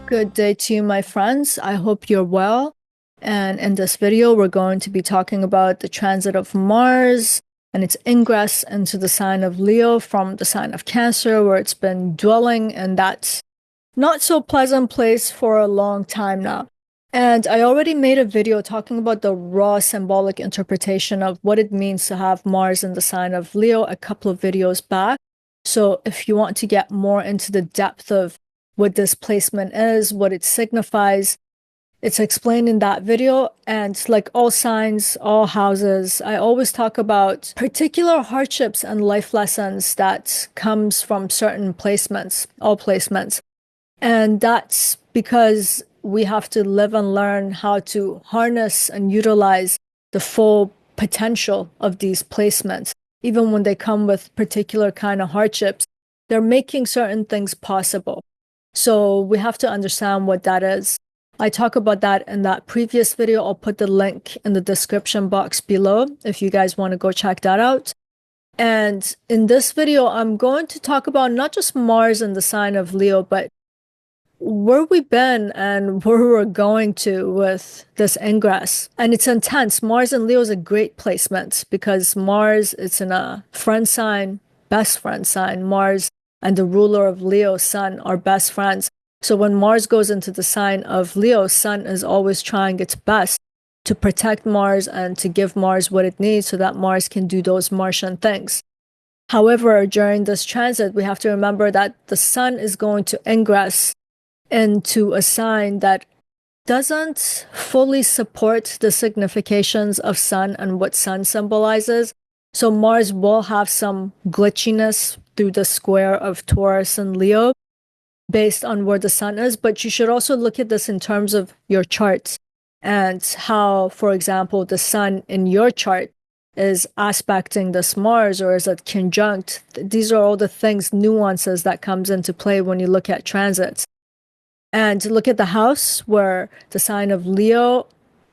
Good day to you, my friends. I hope you're well. And in this video, we're going to be talking about the transit of Mars and its ingress into the sign of Leo from the sign of Cancer, where it's been dwelling in that not so pleasant place for a long time now. And I already made a video talking about the raw symbolic interpretation of what it means to have Mars in the sign of Leo a couple of videos back. So if you want to get more into the depth of what this placement is, what it signifies, it's explained in that video. And like all signs, all houses, I always talk about particular hardships and life lessons that comes from certain placements, all placements. And that's because we have to live and learn how to harness and utilize the full potential of these placements. Even when they come with particular kind of hardships, they're making certain things possible. So we have to understand what that is. I talk about that in that previous video. I'll put the link in the description box below if you guys want to go check that out. And in this video, I'm going to talk about not just Mars in the sign of Leo, but where we've been and where we're going to with this ingress. And it's intense. Mars in Leo is a great placement because Mars, it's in a friend sign, best friend sign. Mars and the ruler of Leo, Sun, are best friends. So when Mars goes into the sign of Leo, Sun is always trying its best to protect Mars and to give Mars what it needs so that Mars can do those Martian things. However, during this transit, we have to remember that the Sun is going to ingress into a sign that doesn't fully support the significations of Sun and what Sun symbolizes. So Mars will have some glitchiness through the square of Taurus and Leo based on where the Sun is. But you should also look at this in terms of your charts and how, for example, the Sun in your chart is aspecting this Mars or is it conjunct. These are all the things, nuances that comes into play when you look at transits. And to look at the house where the sign of Leo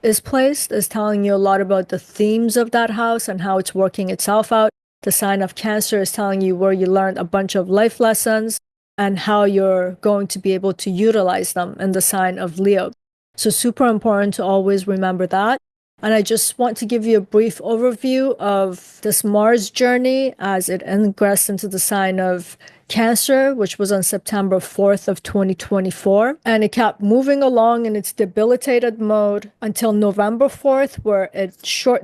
is placed is telling you a lot about the themes of that house and how it's working itself out. The sign of Cancer is telling you where you learned a bunch of life lessons and how you're going to be able to utilize them in the sign of Leo. So super important to always remember that. And I just want to give you a brief overview of this Mars journey as it ingressed into the sign of Cancer, which was on September 4th of 2024. And it kept moving along in its debilitated mode until November 4th, where it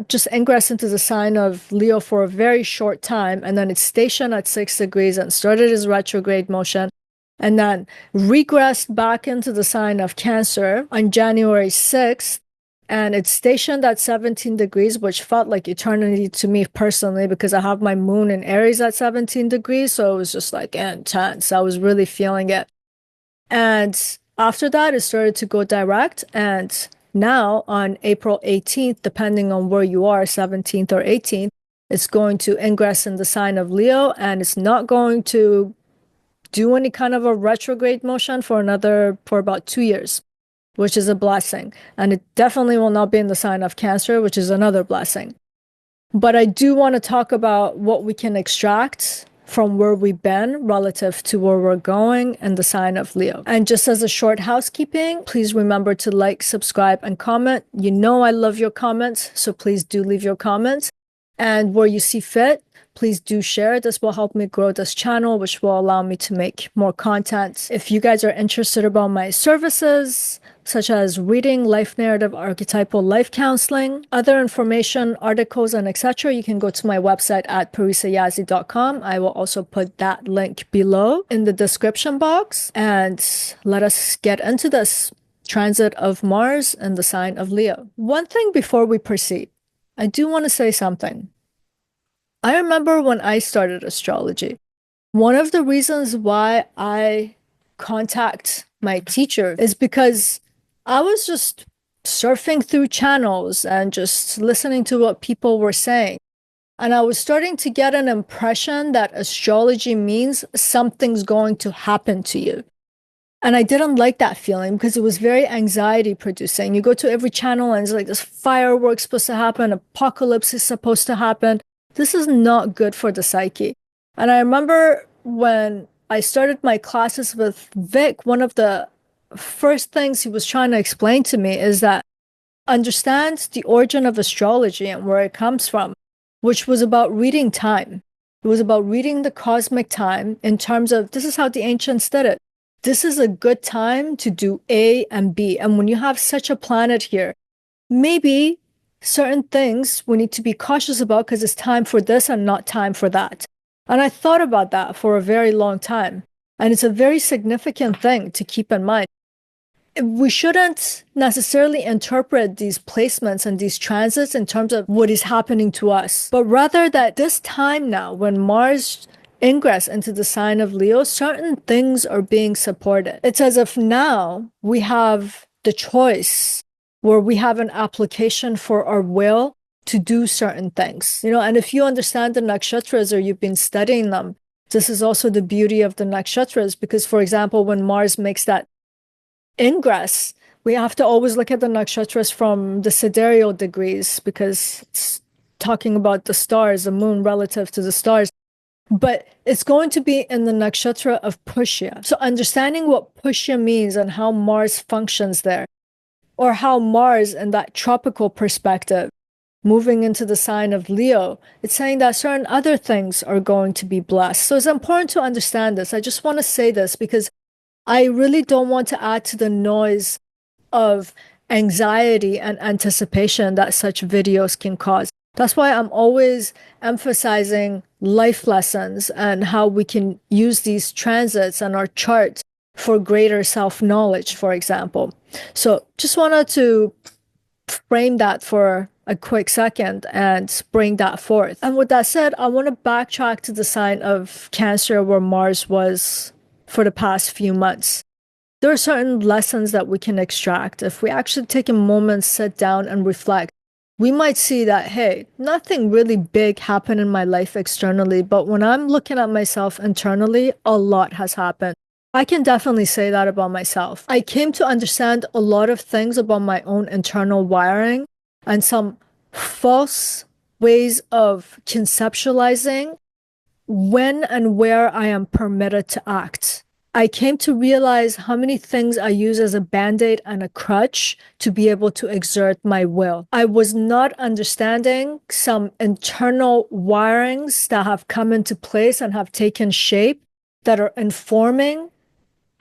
just ingressed into the sign of Leo for a very short time. And then it stationed at 6 degrees and started its retrograde motion. And then regressed back into the sign of Cancer on January 6th. And it's stationed at 17 degrees, which felt like eternity to me personally because I have my moon in Aries at 17 degrees. So it was just like intense. I was really feeling it. And after that, it started to go direct. And now on April 18th, depending on where you are, 17th or 18th, it's going to ingress in the sign of Leo. And it's not going to do any kind of a retrograde motion for about 2 years, which is a blessing. And it definitely will not be in the sign of Cancer, which is another blessing. But I do want to talk about what we can extract from where we've been relative to where we're going in the sign of Leo. And just as a short housekeeping, please remember to like, subscribe, and comment. You know I love your comments, so please do leave your comments. And where you see fit, please do share. This will help me grow this channel, which will allow me to make more content. If you guys are interested about my services, such as reading, life narrative, archetypal life counseling, other information, articles, and etc., you can go to my website at parisayazi.com. I will also put that link below in the description box. And let us get into this transit of Mars in the sign of Leo. One thing before we proceed, I do want to say something. I remember when I started astrology, one of the reasons why I contact my teacher is because I was just surfing through channels and just listening to what people were saying. And I was starting to get an impression that astrology means something's going to happen to you. And I didn't like that feeling because it was very anxiety producing. You go to every channel and it's like this fireworks supposed to happen, apocalypse is supposed to happen. This is not good for the psyche. And I remember when I started my classes with Vic, one of the first things he was trying to explain to me is that understand the origin of astrology and where it comes from, which was about reading time. It was about reading the cosmic time in terms of this is how the ancients did it. This is a good time to do A and B. And when you have such a planet here, maybe certain things we need to be cautious about because it's time for this and not time for that. And I thought about that for a very long time. And it's a very significant thing to keep in mind. We shouldn't necessarily interpret these placements and these transits in terms of what is happening to us, but rather that this time now, when Mars ingress into the sign of Leo, certain things are being supported. It's as if now we have the choice where we have an application for our will to do certain things, and if you understand the nakshatras or you've been studying them, this is also the beauty of the nakshatras, because, for example, when Mars makes that ingress, we have to always look at the nakshatras from the sidereal degrees because it's talking about the stars, the moon relative to the stars. But it's going to be in the nakshatra of Pushya. So understanding what Pushya means and how Mars functions there, or how Mars in that tropical perspective, moving into the sign of Leo, it's saying that certain other things are going to be blessed. So it's important to understand this. I just want to say this because I really don't want to add to the noise of anxiety and anticipation that such videos can cause. That's why I'm always emphasizing life lessons and how we can use these transits and our charts for greater self-knowledge, for example. So just wanted to frame that for a quick second and bring that forth. And with that said, I want to backtrack to the sign of Cancer where Mars was for the past few months. There are certain lessons that we can extract. If we actually take a moment, sit down and reflect, we might see that, hey, nothing really big happened in my life externally, but when I'm looking at myself internally, a lot has happened. I can definitely say that about myself. I came to understand a lot of things about my own internal wiring and some false ways of conceptualizing when and where I am permitted to act. I came to realize how many things I use as a band-aid and a crutch to be able to exert my will. I was not understanding some internal wirings that have come into place and have taken shape that are informing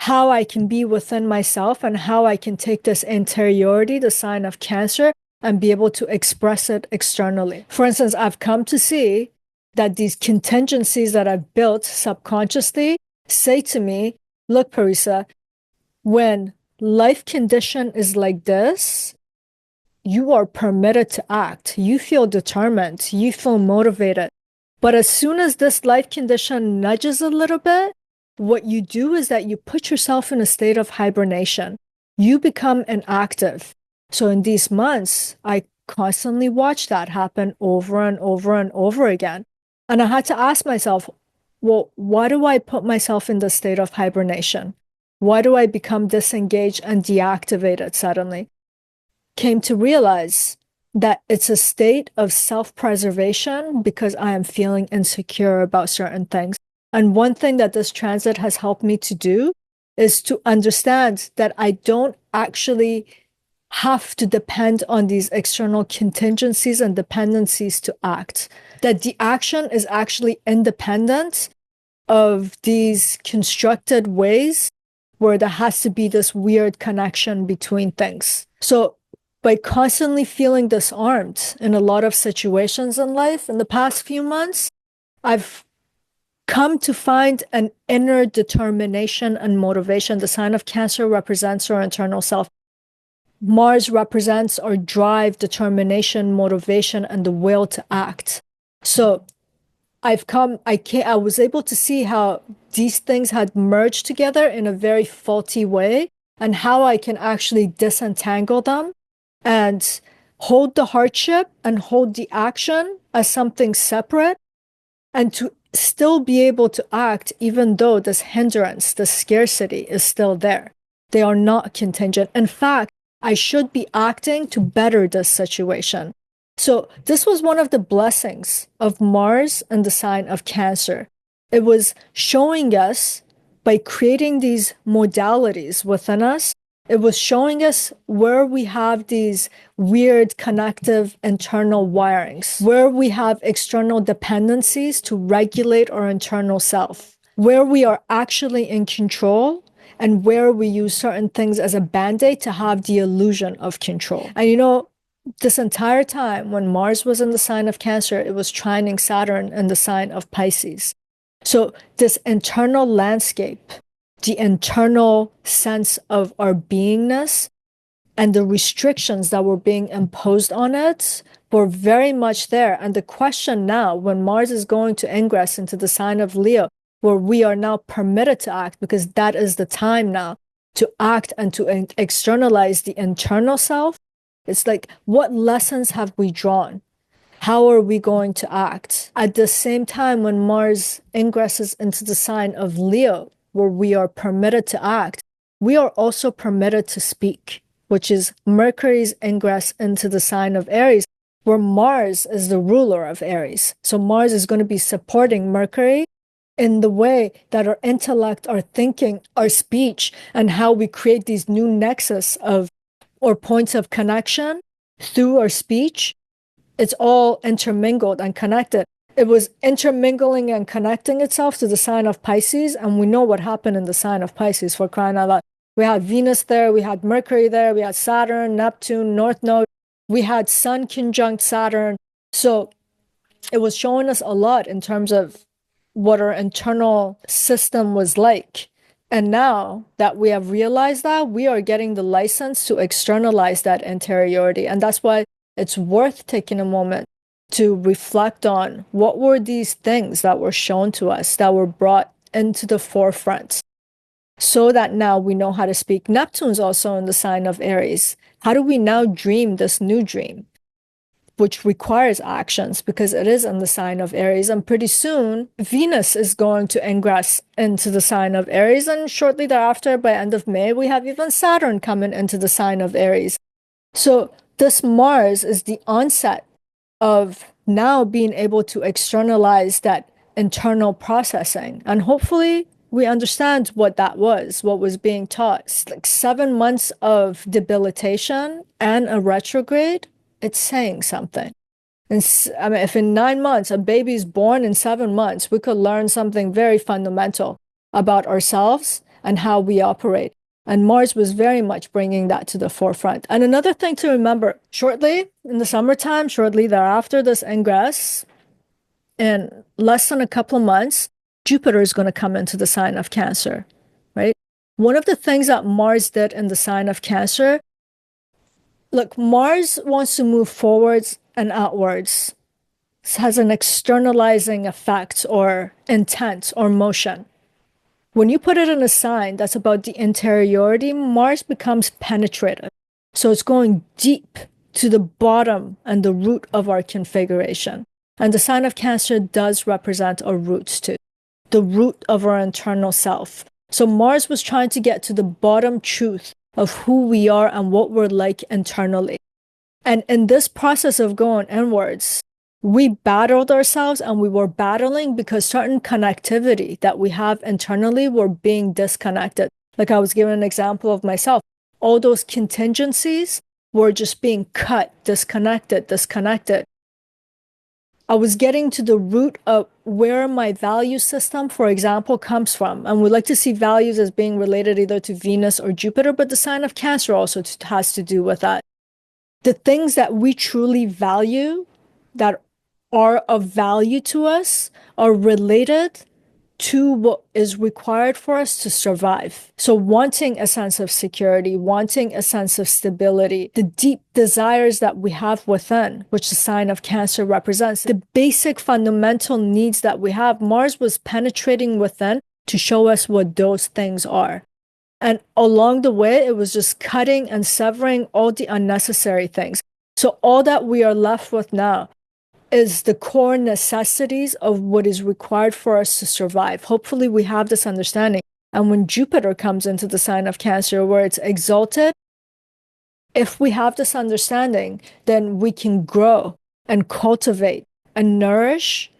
how I can be within myself and how I can take this interiority, the sign of Cancer, and be able to express it externally. For instance, I've come to see that these contingencies that I've built subconsciously say to me, look, Parisa, when life condition is like this, you are permitted to act. You feel determined. You feel motivated. But as soon as this life condition nudges a little bit, what you do is that you put yourself in a state of hibernation. You become inactive. So in these months, I constantly watch that happen over and over and over again. And I had to ask myself, well, why do I put myself in the state of hibernation? Why do I become disengaged and deactivated suddenly? Came to realize that it's a state of self-preservation because I am feeling insecure about certain things. And one thing that this transit has helped me to do is to understand that I don't actually have to depend on these external contingencies and dependencies to act. That the action is actually independent of these constructed ways where there has to be this weird connection between things. So by constantly feeling disarmed in a lot of situations in life in the past few months, I've come to find an inner determination and motivation. The sign of Cancer represents our internal self. Mars represents our drive, determination, motivation, and the will to act. So I was able to see how these things had merged together in a very faulty way and how I can actually disentangle them and hold the hardship and hold the action as something separate and to still be able to act even though this hindrance, the scarcity is still there. They are not contingent. In fact, I should be acting to better this situation. So this was one of the blessings of Mars and the sign of Cancer. It was showing us by creating these modalities within us It was showing us where we have these weird connective internal wirings, where we have external dependencies to regulate our internal self, where we are actually in control, and where we use certain things as a band-aid to have the illusion of control. And you know, this entire time when Mars was in the sign of Cancer, it was trining Saturn in the sign of Pisces. So this internal landscape, the internal sense of our beingness and the restrictions that were being imposed on it were very much there. And the question now, when Mars is going to ingress into the sign of Leo, where we are now permitted to act, because that is the time now to act and to externalize the internal self, it's like, what lessons have we drawn? How are we going to act? At the same time, when Mars ingresses into the sign of Leo, where we are permitted to act, we are also permitted to speak, which is Mercury's ingress into the sign of Aries, where Mars is the ruler of Aries. So Mars is going to be supporting Mercury in the way that our intellect, our thinking, our speech, and how we create these new nexus of or points of connection through our speech. It's all intermingled and connected. It was intermingling and connecting itself to the sign of Pisces. And we know what happened in the sign of Pisces, for crying out loud. We had Venus there, we had Mercury there, we had Saturn, Neptune, North Node, we had Sun conjunct Saturn. So it was showing us a lot in terms of what our internal system was like. And now that we have realized that, we are getting the license to externalize that interiority. And that's why it's worth taking a moment to reflect on what were these things that were shown to us, that were brought into the forefront, so that now we know how to speak. Neptune's also in the sign of Aries. How do we now dream this new dream, which requires actions because it is in the sign of Aries? And pretty soon, Venus is going to ingress into the sign of Aries. And shortly thereafter, by end of May, we have even Saturn coming into the sign of Aries. So this Mars is the onset of now being able to externalize that internal processing. And hopefully we understand what that was, what was being taught. It's like 7 months of debilitation and a retrograde. It's saying something. And I mean, if in 9 months, a baby's born in 7 months, we could learn something very fundamental about ourselves and how we operate. And Mars was very much bringing that to the forefront. And another thing to remember, shortly in the summertime, shortly thereafter this ingress, in less than a couple of months, Jupiter is going to come into the sign of Cancer, right? One of the things that Mars did in the sign of Cancer, look, Mars wants to move forwards and outwards. It has an externalizing effect or intent or motion. When you put it in a sign that's about the interiority, Mars becomes penetrative. So it's going deep to the bottom and the root of our configuration. And the sign of Cancer does represent our roots too, the root of our internal self. So Mars was trying to get to the bottom truth of who we are and what we're like internally. And in this process of going inwards, we battled ourselves, and we were battling because certain connectivity that we have internally were being disconnected. Like I was giving an example of myself. All those contingencies were just being cut, disconnected. I was getting to the root of where my value system, for example, comes from. And we like to see values as being related either to Venus or Jupiter, but the sign of Cancer also has to do with that. The things that we truly value, that are of value to us, are related to what is required for us to survive. So wanting a sense of security, wanting a sense of stability, the deep desires that we have within, which the sign of Cancer represents, the basic fundamental needs that we have, Mars was penetrating within to show us what those things are. And along the way, it was just cutting and severing all the unnecessary things. So all that we are left with now is the core necessities of what is required for us to survive. Hopefully we have this understanding. And when Jupiter comes into the sign of Cancer, where it's exalted, if we have this understanding, then we can grow and cultivate and nourish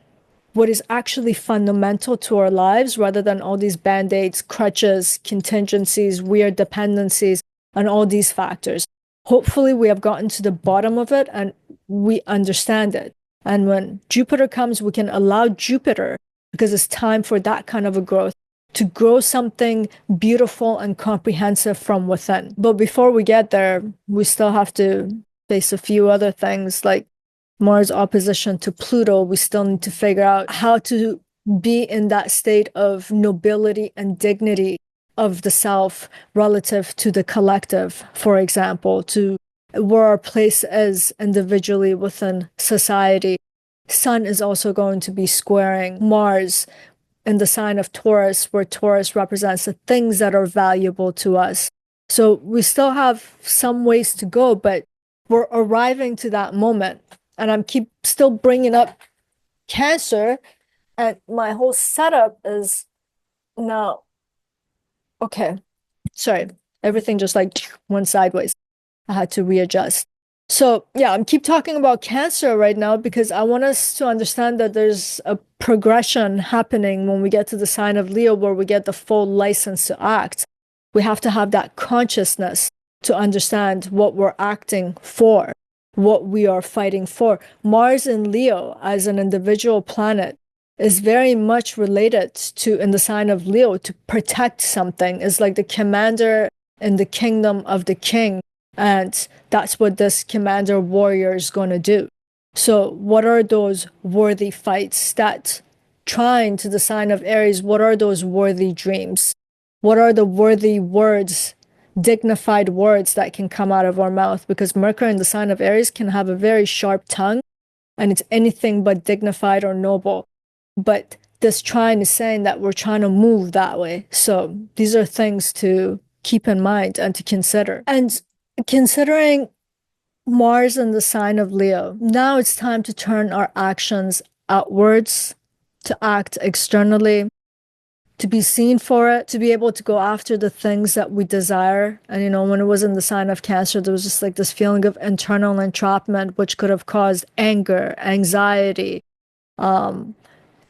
what is actually fundamental to our lives, rather than all these band-aids, crutches, contingencies, weird dependencies, and all these factors. Hopefully, we have gotten to the bottom of it and we understand it. And when Jupiter comes, we can allow Jupiter, because it's time for that kind of a growth, to grow something beautiful and comprehensive from within. But before we get there, we still have to face a few other things like Mars opposition to Pluto. We still need to figure out how to be in that state of nobility and dignity of the self relative to the collective, for example, to where our place is individually within society. Sun is also going to be squaring Mars in the sign of Taurus, where Taurus represents the things that are valuable to us. So we still have some ways to go, but we're arriving to that moment. And I'm still bringing up Cancer, and my whole setup is now, okay, sorry, everything just like went sideways. I had to readjust. So yeah, I'm keep talking about Cancer right now because I want us to understand that there's a progression happening when we get to the sign of Leo, where we get the full license to act. We have to have that consciousness to understand what we're acting for, what we are fighting for. Mars in Leo as an individual planet is very much related to, in the sign of Leo, to protect something. Is like the commander in the kingdom of the king. And that's what this commander warrior is going to do. So what are those worthy fights that trine to the sign of Aries? What are those worthy dreams? What are the worthy words, dignified words that can come out of our mouth? Because Mercury in the sign of Aries can have a very sharp tongue, and it's anything but dignified or noble. But this trine is saying that we're trying to move that way. So these are things to keep in mind and to consider. And considering Mars in the sign of Leo, now it's time to turn our actions outwards, to act externally, to be seen for it, to be able to go after the things that we desire. And, when it was in the sign of Cancer, there was just like this feeling of internal entrapment, which could have caused anger, anxiety,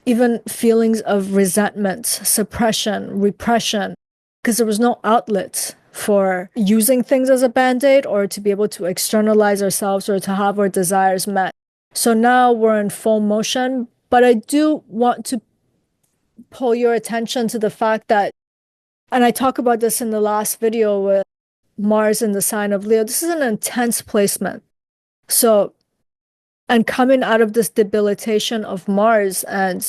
even feelings of resentment, suppression, repression, because there was no outlet for using things as a band-aid or to be able to externalize ourselves or to have our desires met. So now we're in full motion, but I do want to pull your attention to the fact that, and I talk about this in the last video with Mars in the sign of Leo, this is an intense placement. So, and coming out of this debilitation of Mars and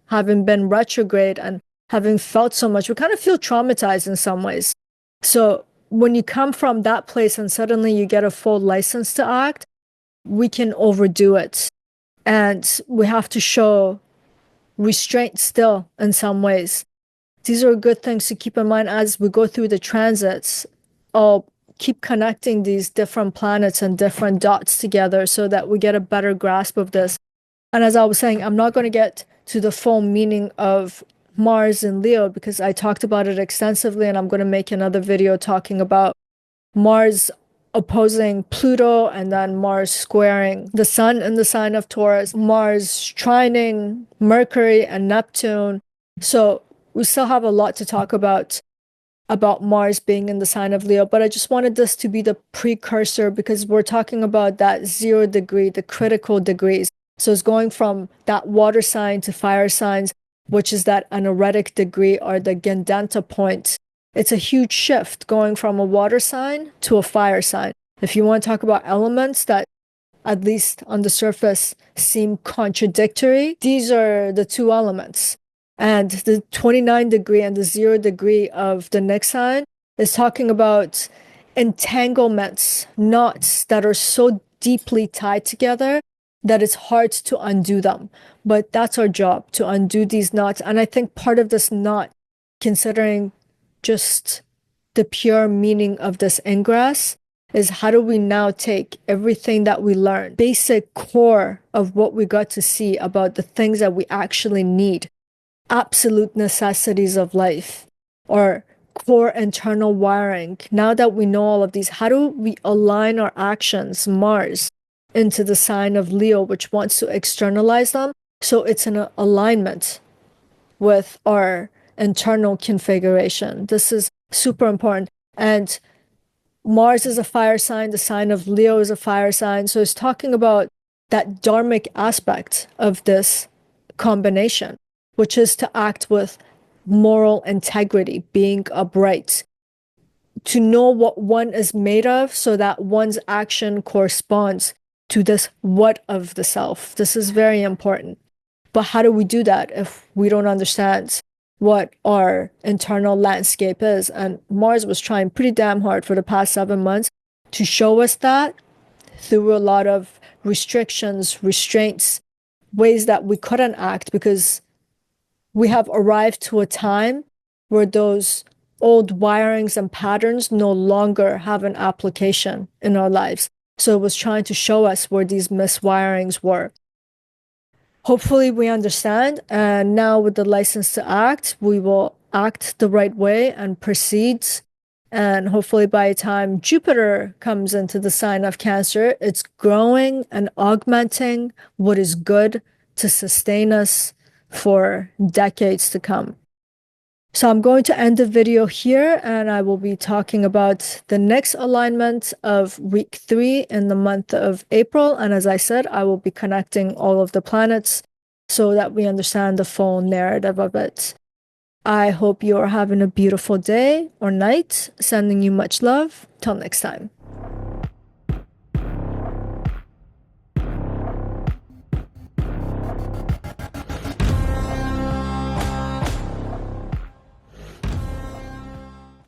having been retrograde and having felt so much, we kind of feel traumatized in some ways. So when you come from that place and suddenly you get a full license to act, we can overdo it. And we have to show restraint still in some ways. These are good things to keep in mind as we go through the transits. I'll keep connecting these different planets and different dots together so that we get a better grasp of this. And as I was saying, I'm not going to get to the full meaning of Mars in Leo because I talked about it extensively, and I'm going to make another video talking about Mars opposing Pluto and then Mars squaring the Sun in the sign of Taurus, Mars trining Mercury and Neptune. So we still have a lot to talk about Mars being in the sign of Leo, but I just wanted this to be the precursor because we're talking about that 0 degree, the critical degrees. So it's going from that water sign to fire signs, which is that anaretic degree or the Gandanta point. It's a huge shift going from a water sign to a fire sign. If you want to talk about elements that, at least on the surface, seem contradictory, these are the two elements. And the 29 degree and the 0 degree of the next sign is talking about entanglements, knots that are so deeply tied together that it's hard to undo them. But that's our job, to undo these knots. And I think part of this knot, considering just the pure meaning of this ingress, is how do we now take everything that we learned, basic core of what we got to see about the things that we actually need, absolute necessities of life, or core internal wiring. Now that we know all of these, how do we align our actions, Mars, into the sign of Leo, which wants to externalize them? So it's in alignment with our internal configuration. This is super important. And Mars is a fire sign, the sign of Leo is a fire sign. So it's talking about that dharmic aspect of this combination, which is to act with moral integrity, being upright, to know what one is made of so that one's action corresponds to this what of the self. This is very important. But how do we do that if we don't understand what our internal landscape is? And Mars was trying pretty damn hard for the past 7 months to show us that through a lot of restrictions, restraints, ways that we couldn't act because we have arrived to a time where those old wirings and patterns no longer have an application in our lives. So it was trying to show us where these miswirings were. Hopefully we understand, and now with the license to act, we will act the right way and proceed. And hopefully by the time Jupiter comes into the sign of Cancer, it's growing and augmenting what is good to sustain us for decades to come. So I'm going to end the video here, and I will be talking about the next alignment of week 3 in the month of April. And as I said, I will be connecting all of the planets so that we understand the full narrative of it. I hope you are having a beautiful day or night. Sending you much love. Till next time.